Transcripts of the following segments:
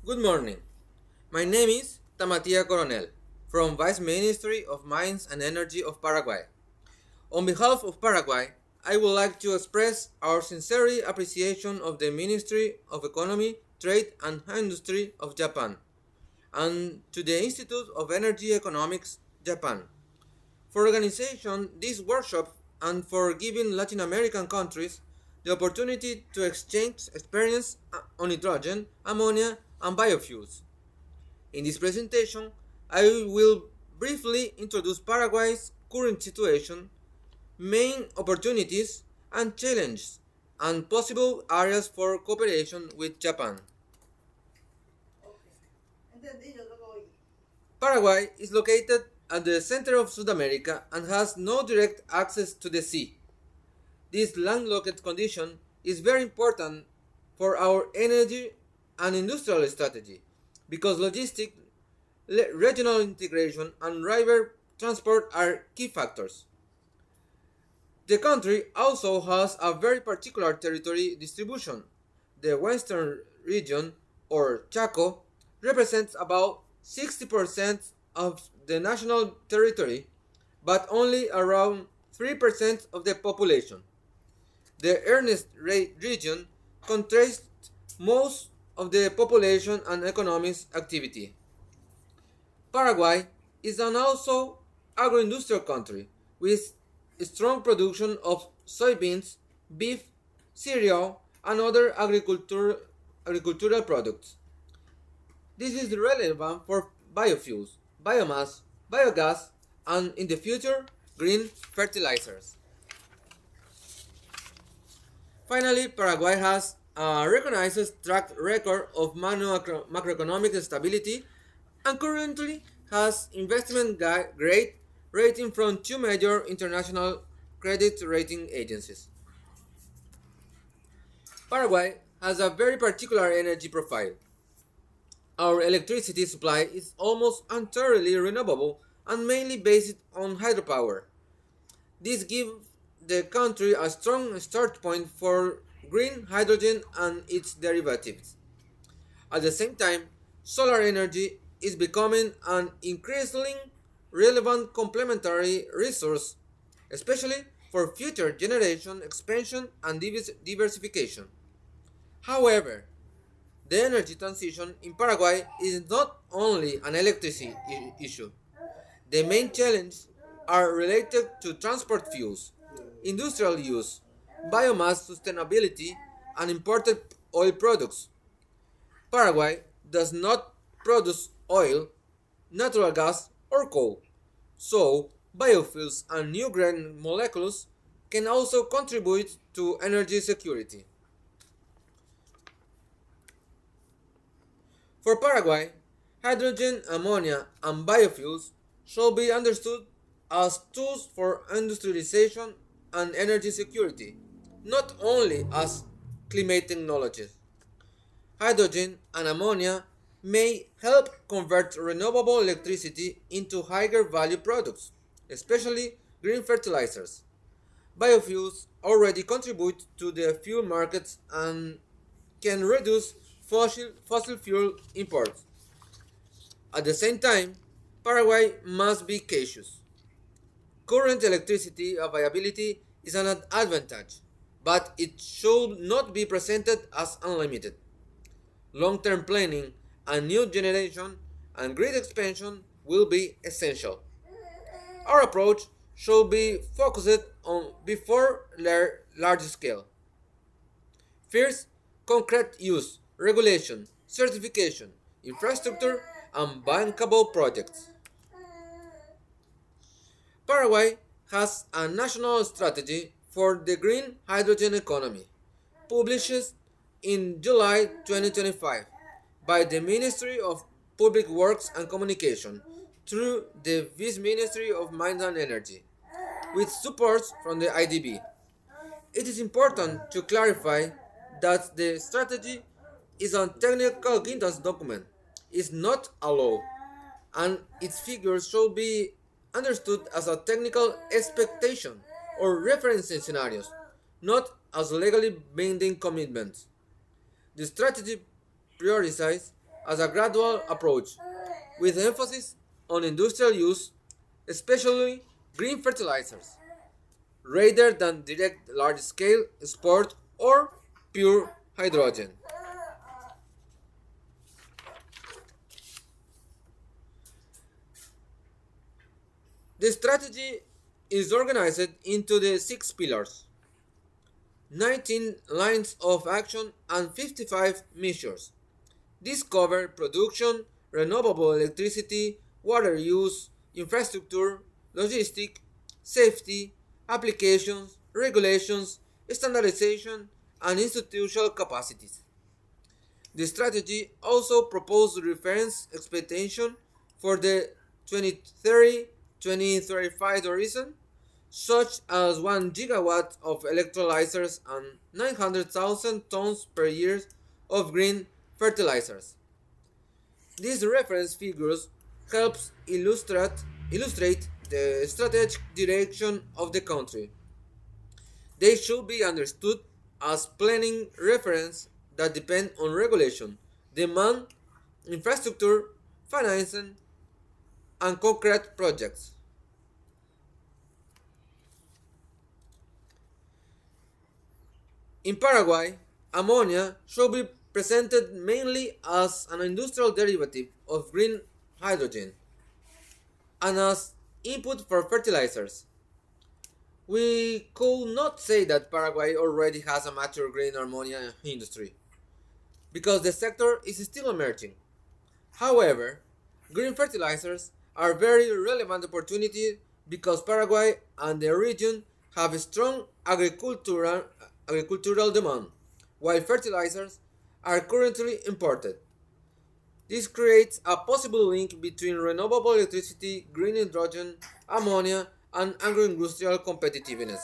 Good morning. My name is Tamatia Coronel from Vice Ministry of Mines and Energy of Paraguay. On behalf of Paraguay, I would like to express our sincere appreciation of the Ministry of Economy, Trade and Industry of Japan and to the Institute of Energy Economics, Japan, for organizing this workshop and for giving Latin American countries the opportunity to exchange experience on hydrogen, ammonia, and biofuels. In this presentation, I will briefly introduce Paraguay's current situation, main opportunities and challenges, and possible areas for cooperation with Japan. Paraguay is located at the center of South America and has no direct access to the sea. This landlocked condition is very important for our energy and industrial strategy because logistics, regional integration, and river transport are key factors. The country also has a very particular territory distribution. The western region, or Chaco, represents about 60% of the national territory, but only around 3% of the population. The Ernest region concentrates most of the population and economic activity. Paraguay is an also agro-industrial country with strong production of soybeans, beef, cereal, and other agricultural products. This is relevant for biofuels, biomass, biogas, and in the future, green fertilizers. Finally, Paraguay has a recognized track record of macroeconomic stability and currently has investment grade rating from two major international credit rating agencies. Paraguay has a very particular energy profile. Our electricity supply is almost entirely renewable and mainly based on hydropower. This gives the country a strong start point for green hydrogen and its derivatives. At the same time, solar energy is becoming an increasingly relevant complementary resource, especially for future generation expansion and diversification. However, the energy transition in Paraguay is not only an electricity issue. The main challenges are related to transport fuels, industrial use, biomass sustainability, and imported oil products. Paraguay does not produce oil, natural gas, or coal, so biofuels and new green molecules can also contribute to energy security. For Paraguay, hydrogen, ammonia, and biofuels should be understood as tools for industrialization and energy security, not only as climate technologies. Hydrogen and ammonia may help convert renewable electricity into higher value products, especially green fertilizers. Biofuels already contribute to the fuel markets and can reduce fossil fuel imports. At the same time, Paraguay must be cautious. Current electricity availability is an advantage, but it should not be presented as unlimited. Long-term planning and new generation and grid expansion will be essential. Our approach should be focused on before large scale. First, concrete use, regulation, certification, infrastructure, and bankable projects. Paraguay has a national strategy for the green hydrogen economy, published in July 2025 by the Ministry of Public Works and Communication through the Vice Ministry of Mines and Energy, with support from the IDB. It is important to clarify that the strategy is a technical guidance document, is not a law, and its figures should be understood as a technical expectation or reference scenarios, not as legally binding commitments. The strategy prioritizes as a gradual approach, with emphasis on industrial use, especially green fertilizers, rather than direct large-scale sport or pure hydrogen. The strategy is organized into the six pillars, 19 lines of action, and 55 measures. These cover production, renewable electricity, water use, infrastructure, logistics, safety, applications, regulations, standardization, and institutional capacities. The strategy also proposed reference expectation for the 2030-2035 horizon, such as 1 gigawatt of electrolyzers and 900,000 tons per year of green fertilizers. These reference figures helps illustrate the strategic direction of the country. They should be understood as planning reference that depend on regulation, demand, infrastructure, financing, and concrete projects. In Paraguay, ammonia should be presented mainly as an industrial derivative of green hydrogen and as input for fertilizers. We could not say that Paraguay already has a mature green ammonia industry, because the sector is still emerging. However, green fertilizers are very relevant opportunity because Paraguay and the region have a strong agricultural demand, while fertilizers are currently imported. This creates a possible link between renewable electricity, green hydrogen, ammonia, and agro-industrial competitiveness.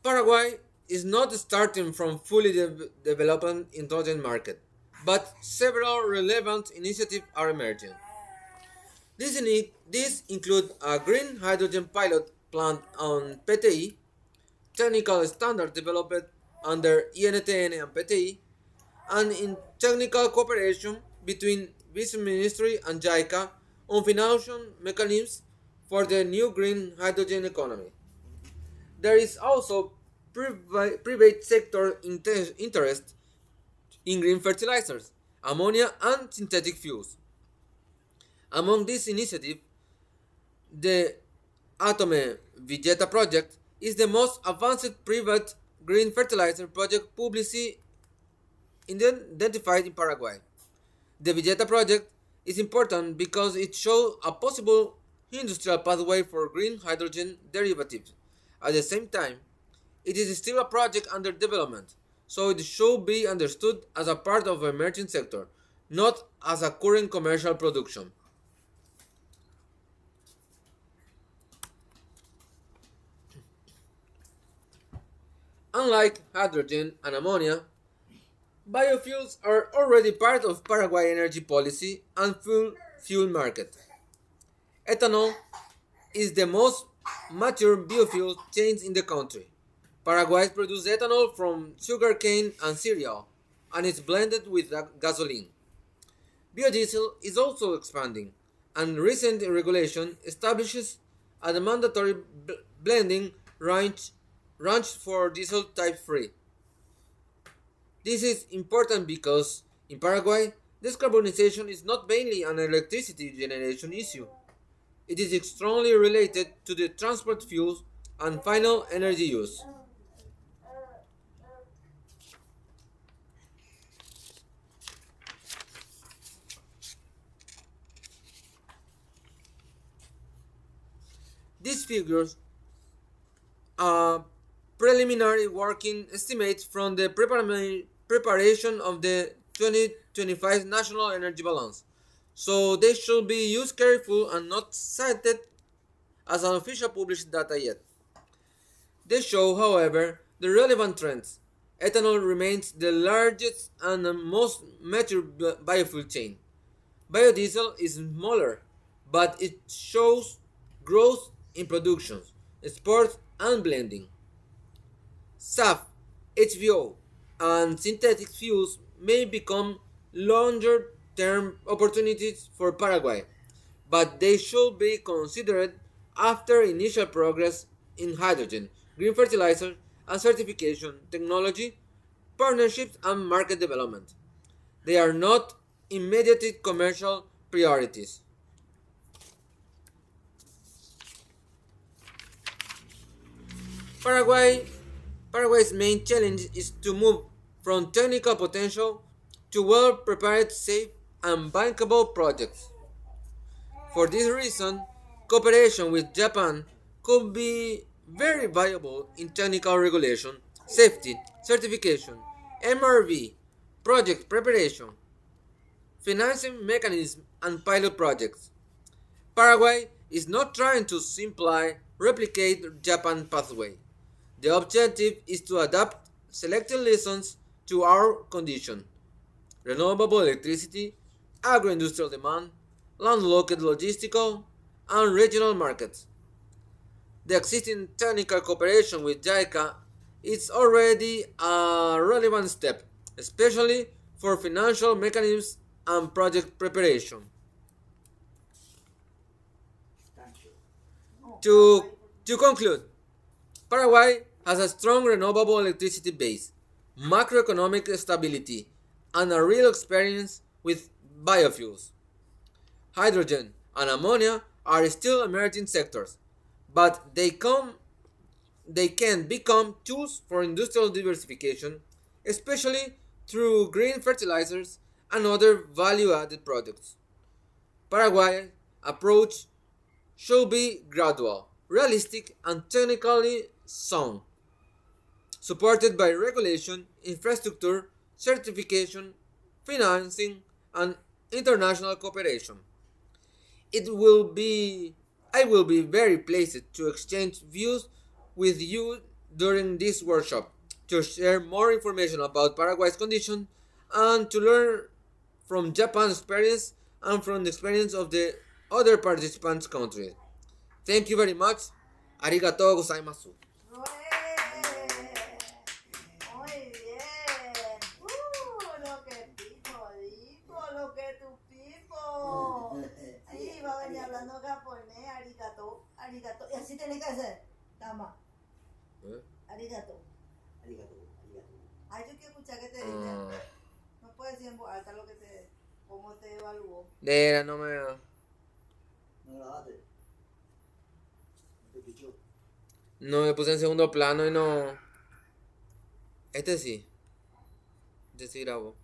Paraguay is not starting from fully developed hydrogen market, but several relevant initiatives are emerging. These include a green hydrogen pilot plant on PTI, technical standards developed under INTN and PTI, and in technical cooperation between Vice Ministry and JICA on financial mechanisms for the new green hydrogen economy. There is also private sector interest in green fertilizers, ammonia, and synthetic fuels. Among these initiatives, the Atome Villeta project is the most advanced private green fertilizer project publicly identified in Paraguay. The Villeta project is important because it shows a possible industrial pathway for green hydrogen derivatives. At the same time, it is still a project under development, so it should be understood as a part of the emerging sector, not as a current commercial production. Unlike hydrogen and ammonia, biofuels are already part of Paraguay energy policy and fuel market. Ethanol is the most mature biofuel chain in the country. Paraguay produces ethanol from sugarcane and cereal, and is blended with gasoline. Biodiesel is also expanding, and recent regulation establishes a mandatory blending range for diesel type 3. This is important because in Paraguay, decarbonization is not mainly an electricity generation issue. It is strongly related to the transport fuels and final energy use. These figures are preliminary working estimates from the preparation of the 2025 National Energy Balance, so they should be used carefully and not cited as an official published data yet. They show, however, the relevant trends. Ethanol remains the largest and most mature biofuel chain. Biodiesel is smaller, but it shows growth in production, export, and blending. SAF, HVO, and synthetic fuels may become longer-term opportunities for Paraguay, but they should be considered after initial progress in hydrogen, green fertilizer, and certification technology, partnerships, and market development. They are not immediate commercial priorities. Paraguay, Paraguay's main challenge is to move from technical potential to well-prepared, safe, and bankable projects. For this reason, cooperation with Japan could be very viable in technical regulation, safety, certification, MRV, project preparation, financing mechanisms, and pilot projects. Paraguay is not trying to simply replicate Japan's pathway. The objective is to adapt selected lessons to our condition: renewable electricity, agro-industrial demand, landlocked logistical, and regional markets. The existing technical cooperation with JICA is already a relevant step, especially for financial mechanisms and project preparation. To, to conclude, Paraguay has a strong renewable electricity base, macroeconomic stability, and a real experience with biofuels. Hydrogen and ammonia are still emerging sectors, but they can become tools for industrial diversification, especially through green fertilizers and other value-added products. Paraguay's approach should be gradual, realistic, and technically sound, supported by regulation, infrastructure, certification, financing, and international cooperation. It will be I will be very pleased to exchange views with you during this workshop, to share more information about Paraguay's condition, and to learn from Japan's experience and from the experience of the other participant countries. Thank you very much. Arigatou gozaimasu. Muy bien. Lo que Pipo dijo, lo que tu Pipo. Ahí va a venir hablando japonés, arigato, arigato. Y así tenés que hacer, Tama. Arigato. Arigato, arigato. Ay, yo quiero escuchar que te digan. No puedes decir en voz alta cómo te evaluó. Nera, no me... No grabaste. No te pichó. No, me puse en segundo plano y no... Este sí. Este sí grabó.